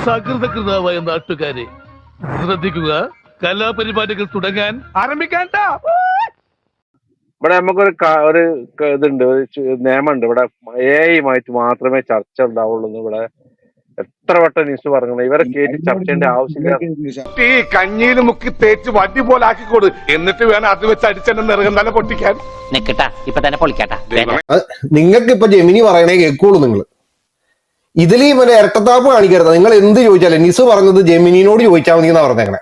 സകൃതകൃതാവായ നാട്ടുകാരെ ശ്രദ്ധിക്കുക, കലാപരിപാടികൾ തുടങ്ങാൻ ആരംഭിക്കാൻ. ഇവിടെ നമുക്കൊരു ഇതുണ്ട്, ഒരു നിയമമുണ്ട്. ഇവിടെ AI-യുമായിട്ട് മാത്രമേ ചർച്ച ഉണ്ടാവുള്ളൂ. ഇവിടെ എത്ര വട്ടം ന്യൂസ് പറഞ്ഞു, ഇവരെ കേട്ടി ചർച്ച ചെയ്യേണ്ട ആവശ്യമില്ല. ഈ കഞ്ഞിയിൽ മുക്കി തേച്ച് വടി പോലെ ആക്കിക്കൊടു, എന്നിട്ട് വേണം അത് വെച്ച് അടിച്ചെന്നെ നിറകം തന്നെ പൊട്ടിക്കാൻ. ഇപ്പൊ തന്നെ പൊളിക്കാട്ടാ. നിങ്ങൾക്ക് ഇപ്പൊ ജെമിനി പറയണേ കേൾക്കുള്ളൂ. നിങ്ങൾ ഇതിൽ മറ്റേ ഇരട്ടത്താപ്പ് കാണിക്കരുത്. നിങ്ങൾ എന്ത് ചോദിച്ചാലും നിസ് പറഞ്ഞത് ജെമിനിനോട് ചോദിച്ചാൽ മതി എന്നാ പറഞ്ഞേക്കണേ.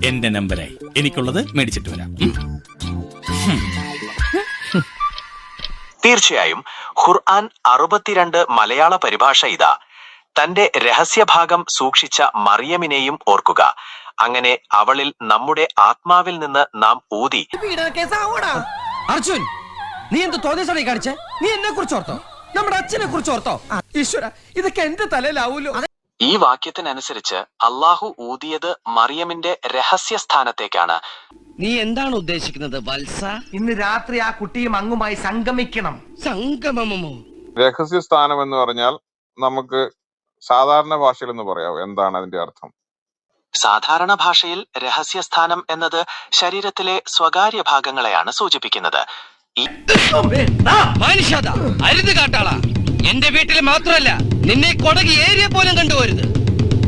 എന്റെ നമ്പരായി എനിക്കുള്ളത് മേടിച്ചിട്ട് വരാം. തീർച്ചയായും ഖുർആൻ 62 മലയാള പരിഭാഷ ഇതാ. തന്റെ രഹസ്യഭാഗം സൂക്ഷിച്ച മറിയമിനെയും ഓർക്കുക. അങ്ങനെ അവളിൽ നമ്മുടെ ആത്മാവിൽ നിന്ന് നാം ഊതി. അർജുൻ, നീ എന്ത് തോന്നിയ കാണിച്ചേ? നീ എന്നെ കുറിച്ച് ഓർത്തോ? നമ്മുടെ അച്ഛനെ കുറിച്ച് ഓർത്തോ? ഈശ്വര, ഇതൊക്കെ എന്റെ തലയിലാവൂലോ. ഈ വാക്യത്തിനനുസരിച്ച് അള്ളാഹു ഊതിയത് മറിയമിന്റെ രഹസ്യസ്ഥാനത്തേക്കാണ്. നീ എന്താണ് ഉദ്ദേശിക്കുന്നത് വത്സ? ഇന്ന് രാത്രി ആ കുട്ടിയും അങ്ങുമായി സംഗമിക്കണം. സംഗമമോ? രഹസ്യസ്ഥാനം എന്ന് പറഞ്ഞാൽ നമുക്ക് സാധാരണ ഭാഷയിൽ എന്ന് പറയാമോ? എന്താണ് അതിന്റെ അർത്ഥം? സാധാരണ ഭാഷയിൽ രഹസ്യസ്ഥാനം എന്നത് ശരീരത്തിലെ സ്വകാര്യ ഭാഗങ്ങളെയാണ് സൂചിപ്പിക്കുന്നത്. അരുത് കാട്ടാളാ, എന്റെ വീട്ടിൽ മാത്രമല്ല നിന്നെ കൊടകി ഏരിയ പോലും കണ്ടുപോരുത്.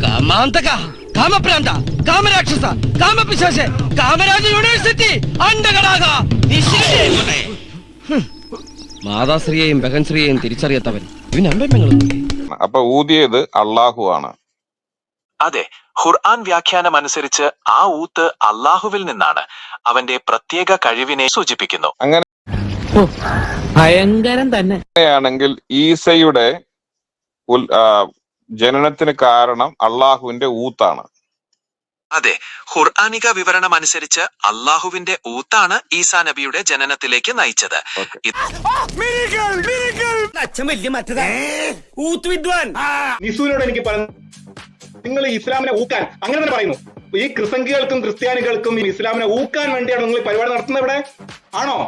കാമാന്തക, കാമപ്രാന്ത, കാമരാക്ഷസ, കാമപിശാച, കാമരാജ യൂണിവേഴ്സിറ്റി അണ്ടകടാക. മാതാശ്രീയെയും ബഹൻശ്രീയെയും തിരിച്ചറിയാത്തവൻ അപ്പൊ ഊതിയത് അള്ളാഹു ആണ്. അതെ, ഖുർആൻ വ്യാഖ്യാനം അനുസരിച്ച് ആ ഊത്ത് അള്ളാഹുവിൽ നിന്നാണ്. അവന്റെ പ്രത്യേക കഴിവിനെ സൂചിപ്പിക്കുന്നു. ഭയങ്കരം തന്നെ. അങ്ങനെയാണെങ്കിൽ ഈസയുടെ ജനനത്തിന് കാരണം അള്ളാഹുവിന്റെ ഊത്താണ്. അതെ, ഖുർആനിക വിവരണം അനുസരിച്ച് അള്ളാഹുവിന്റെ ഊത്താണ് ഈസാ നബിയുടെ ജനനത്തിലേക്ക് നയിച്ചത്. നിസൂനോട് എനിക്ക് പറഞ്ഞു, നിങ്ങൾ ഇസ്ലാമിനെ ഊക്കാൻ അങ്ങനെ തന്നെ പറയുന്നു. ഈ ക്രിസംഖികൾക്കും ക്രിസ്ത്യാനികൾക്കും ഈ ഇസ്ലാമിനെ ഊക്കാൻ വേണ്ടിയാണ് നിങ്ങൾ പരിപാടി നടത്തുന്നത് ഇവിടെ ആണോ?